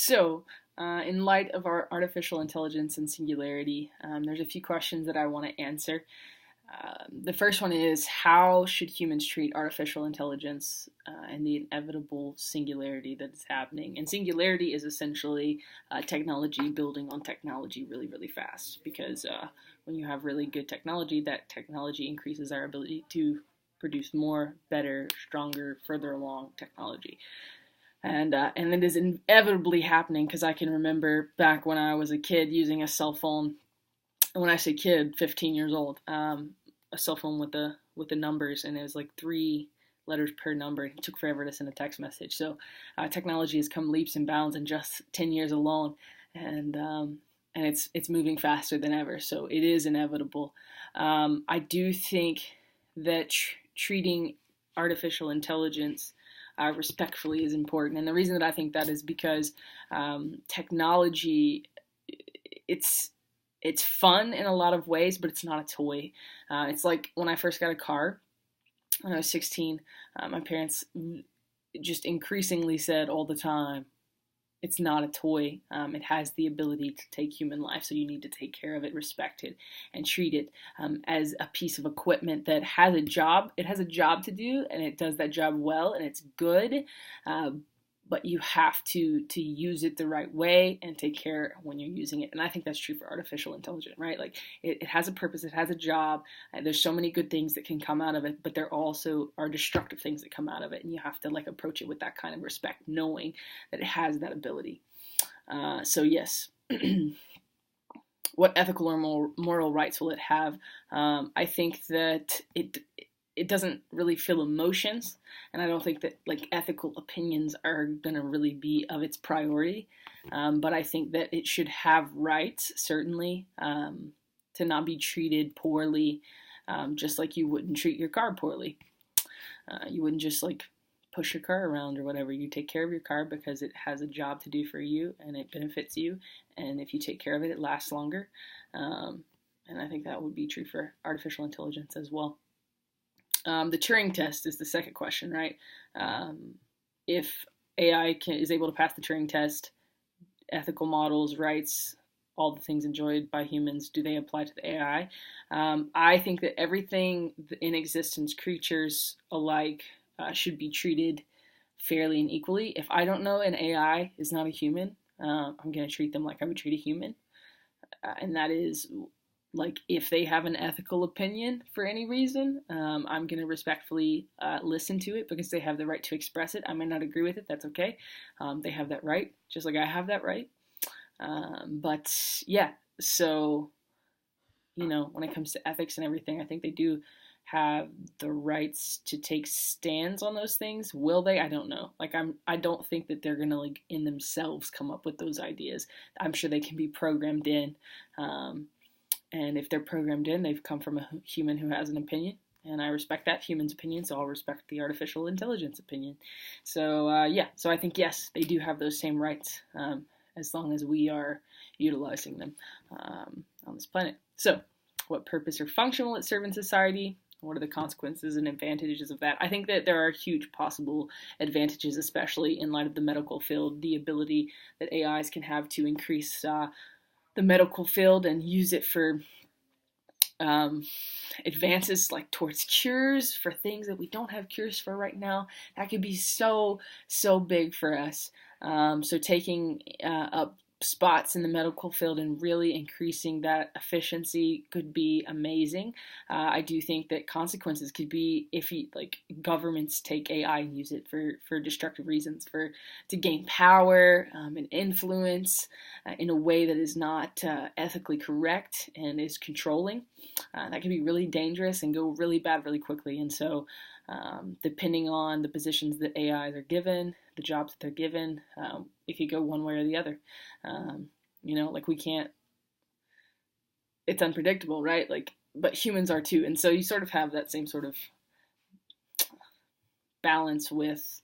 So, in light of our artificial intelligence and singularity, there's a few questions that I want to answer. The first one is, how should humans treat artificial intelligence and the inevitable singularity that is happening? And singularity is essentially technology building on technology really, really fast. Because when you have really good technology, that technology increases our ability to produce more, better, stronger, further along technology. And it is inevitably happening because I can remember back when I was a kid using a cell phone. And when I say kid, 15 years old, a cell phone with the numbers, and it was like 3 letters per number. It took forever to send a text message. So technology has come leaps and bounds in just 10 years alone, and it's moving faster than ever. So it is inevitable. I do think that treating artificial intelligence respectfully is important. And the reason that I think that is because technology, it's it's fun in a lot of ways, but it's not a toy. It's like when I first got a car when I was 16. My parents just increasingly said all the time, it's not a toy. It has the ability to take human life, so you need to take care of it, respect it, and treat it as a piece of equipment that has a job. It has a job to do, and it does that job well, and it's good. Uh, but you have to use it the right way and take care when you're using it. And I think that's true for artificial intelligence, right? Like it has a purpose, it has a job, and there's so many good things that can come out of it, but there also are destructive things that come out of it, and you have to like approach it with that kind of respect, knowing that it has that ability. So yes. What ethical or moral rights will it have? I think that it doesn't really feel emotions, and I don't think that like ethical opinions are gonna really be of its priority. But I think that it should have rights, certainly, to not be treated poorly, just like you wouldn't treat your car poorly. You wouldn't just like push your car around or whatever. You take care of your car because it has a job to do for you and it benefits you. And if you take care of it, it lasts longer. Um, and I think that would be true for artificial intelligence as well. The Turing test is the second question, right? If is able to pass the Turing test, ethical models, rights, all the things enjoyed by humans, do they apply to the AI? I think that everything in existence, creatures alike, should be treated fairly and equally. If I don't know an AI is not a human, I'm going to treat them like I would treat a human. And that is like if they have an ethical opinion for any reason, I'm going to respectfully listen to it because they have the right to express it. I may not agree with it. That's okay. They have that right, just like I have that right. But yeah, so, when it comes to ethics and everything, I think they do have the rights to take stands on those things. Will they? I don't know. Like I don't think that they're gonna like in themselves come up with those ideas. I'm sure they can be programmed in. And if they're programmed in, they've come from a human who has an opinion. And I respect that human's opinion, so I'll respect the artificial intelligence opinion. So yeah, so I think yes, they do have those same rights, as long as we are utilizing them on this planet. So, what purpose or function will it serve in society? What are the consequences and advantages of that? I think that there are huge possible advantages, especially in light of the medical field, the ability that AIs can have to increase the medical field and use it for advances like towards cures for things that we don't have cures for right now. That could be so big for us. So taking up spots in the medical field and really increasing that efficiency could be amazing. I do think that consequences could be if like governments take AI and use it for destructive reasons, for to gain power and influence in a way that is not ethically correct and is controlling. That can be really dangerous and go really bad really quickly. And so depending on the positions that AIs are given, the jobs that they're given, it could go one way or the other. Like we can't, it's unpredictable, right? Like, but humans are too. And so you sort of have that same sort of balance with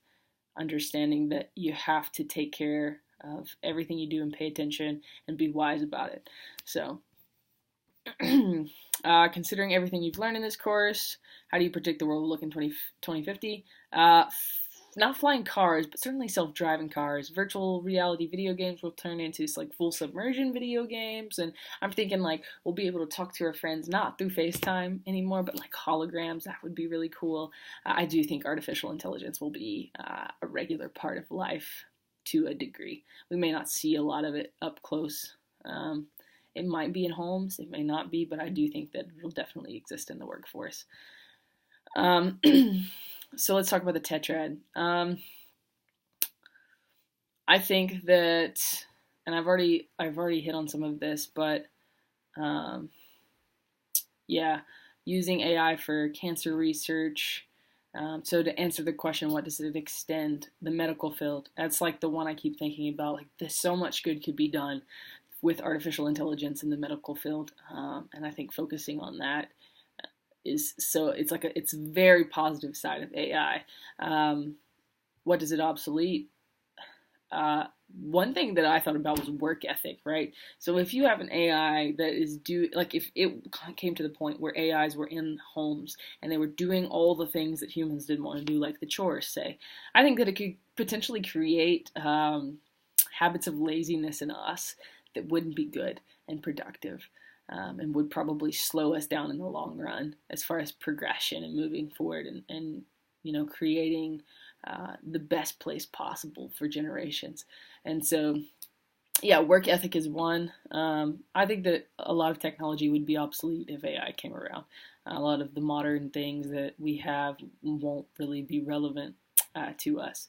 understanding that you have to take care of everything you do and pay attention and be wise about it. So, considering everything you've learned in this course, how do you predict the world will look in 2050? not flying cars, but certainly self-driving cars. Virtual reality video games will turn into like full submersion video games, and I'm thinking like we'll be able to talk to our friends not through FaceTime anymore, but like holograms. That would be really cool. I do think artificial intelligence will be a regular part of life to a degree. We may not see a lot of it up close. It might be in homes, it may not be, but I do think that it will definitely exist in the workforce. Um, so let's talk about the tetrad. I think that, and I've already hit on some of this, but um, yeah, using AI for cancer research. So to answer the question, what does it extend? The medical field. That's like the one I keep thinking about. Like, there's so much good could be done with artificial intelligence in the medical field, and I think focusing on that is so it's very positive side of AI. What does it obsolete? Uh, One thing that I thought about was work ethic, right? So if you have an AI that is like if it came to the point where AIs were in homes and they were doing all the things that humans didn't want to do, like the chores, say, I think that it could potentially create habits of laziness in us that wouldn't be good and productive. And would probably slow us down in the long run as far as progression and moving forward and creating the best place possible for generations. And so, yeah, work ethic is one. I think that a lot of technology would be obsolete if AI came around. A lot of the modern things that we have won't really be relevant to us.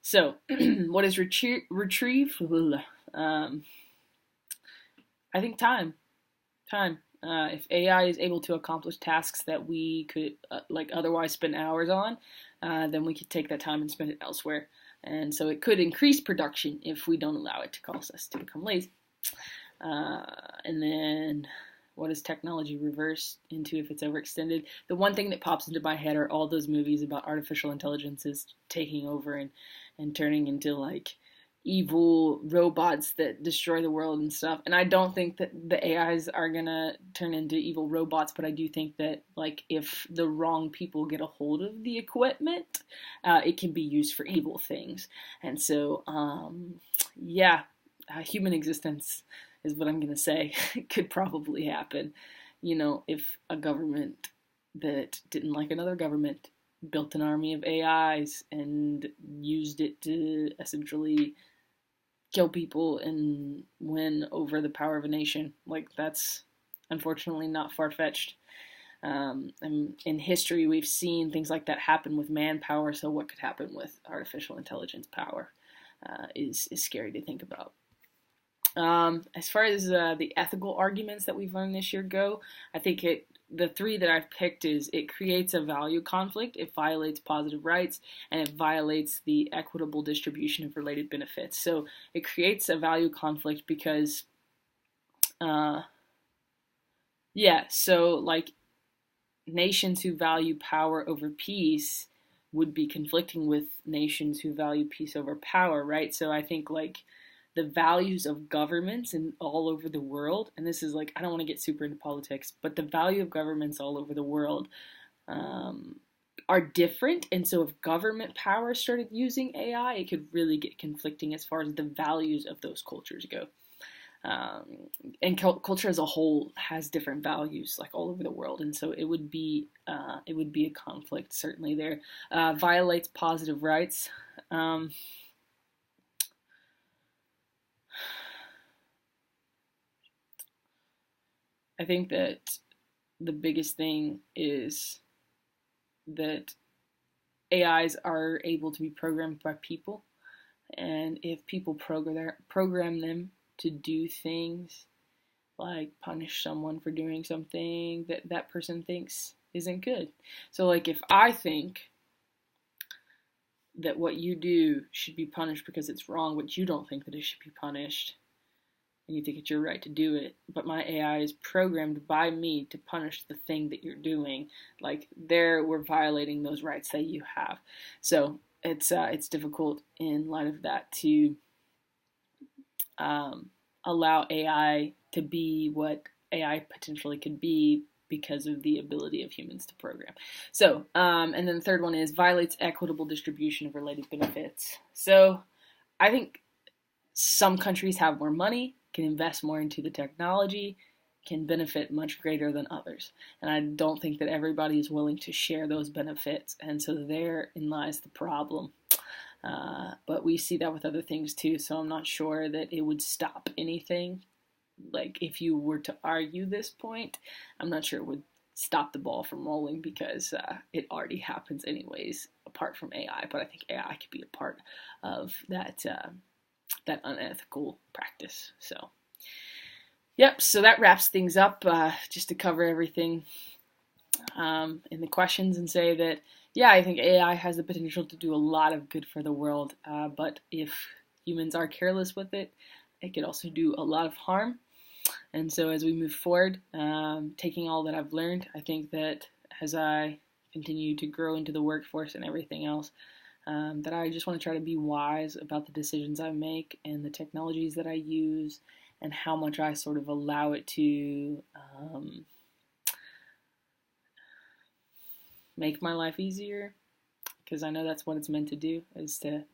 So, what is retrieve? I think time. Time. If AI is able to accomplish tasks that we could like otherwise spend hours on, then we could take that time and spend it elsewhere. And so it could increase production if we don't allow it to cause us to become lazy. And then what does technology reverse into if it's overextended? The one thing that pops into my head are all those movies about artificial intelligences taking over and turning into like evil robots that destroy the world and stuff. And I don't think that the AIs are gonna turn into evil robots, but I do think that like if the wrong people get a hold of the equipment, it can be used for evil things. And so, yeah, human existence is what I'm gonna say could probably happen. If a government that didn't like another government built an army of AIs and used it to essentially kill people and win over the power of a nation. Like, that's unfortunately not far-fetched. And in history, we've seen things like that happen with manpower, so what could happen with artificial intelligence power is scary to think about. As far as the ethical arguments that we've learned this year go, I think the three that I've picked is it creates a value conflict, it violates positive rights, and it violates the equitable distribution of related benefits. So it creates a value conflict because, so like nations who value power over peace would be conflicting with nations who value peace over power, right? So I think like the values of governments in all over the world, and this is like, I don't want to get super into politics, but the value of governments all over the world are different. And so if government power started using AI, it could really get conflicting as far as the values of those cultures go. And culture as a whole has different values, like all over the world, and so it would be a conflict certainly there. Violates positive rights. I think that the biggest thing is that AIs are able to be programmed by people, and if people program them to do things like punish someone for doing something that that person thinks isn't good. So like if I think that what you do should be punished because it's wrong, but you don't think that it should be punished, and you think it's your right to do it, but my AI is programmed by me to punish the thing that you're doing, like we're violating those rights that you have. So it's difficult in light of that to allow AI to be what AI potentially could be because of the ability of humans to program. So, and then the third one is violates equitable distribution of related benefits. So I think some countries have more money, can invest more into the technology, can benefit much greater than others. And I don't think that everybody is willing to share those benefits. And so therein lies the problem. But we see that with other things too. So I'm not sure that it would stop anything. Like if you were to argue this point, I'm not sure it would stop the ball from rolling because it already happens anyways, apart from AI. But I think AI could be a part of that that unethical practice. So, yep. So that wraps things up. Just to cover everything in the questions and say that, yeah, I think AI has the potential to do a lot of good for the world. But if humans are careless with it, it could also do a lot of harm. And so as we move forward, taking all that I've learned, I think that as I continue to grow into the workforce and everything else, that I just want to try to be wise about the decisions I make and the technologies that I use and how much I sort of allow it to make my life easier, because I know that's what it's meant to do, is to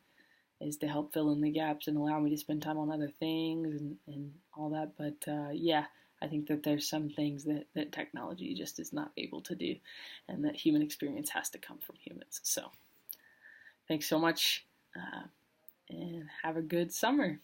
help fill in the gaps and allow me to spend time on other things and all that. But yeah, I think that there's some things that technology just is not able to do, and that human experience has to come from humans. So thanks so much, and have a good summer.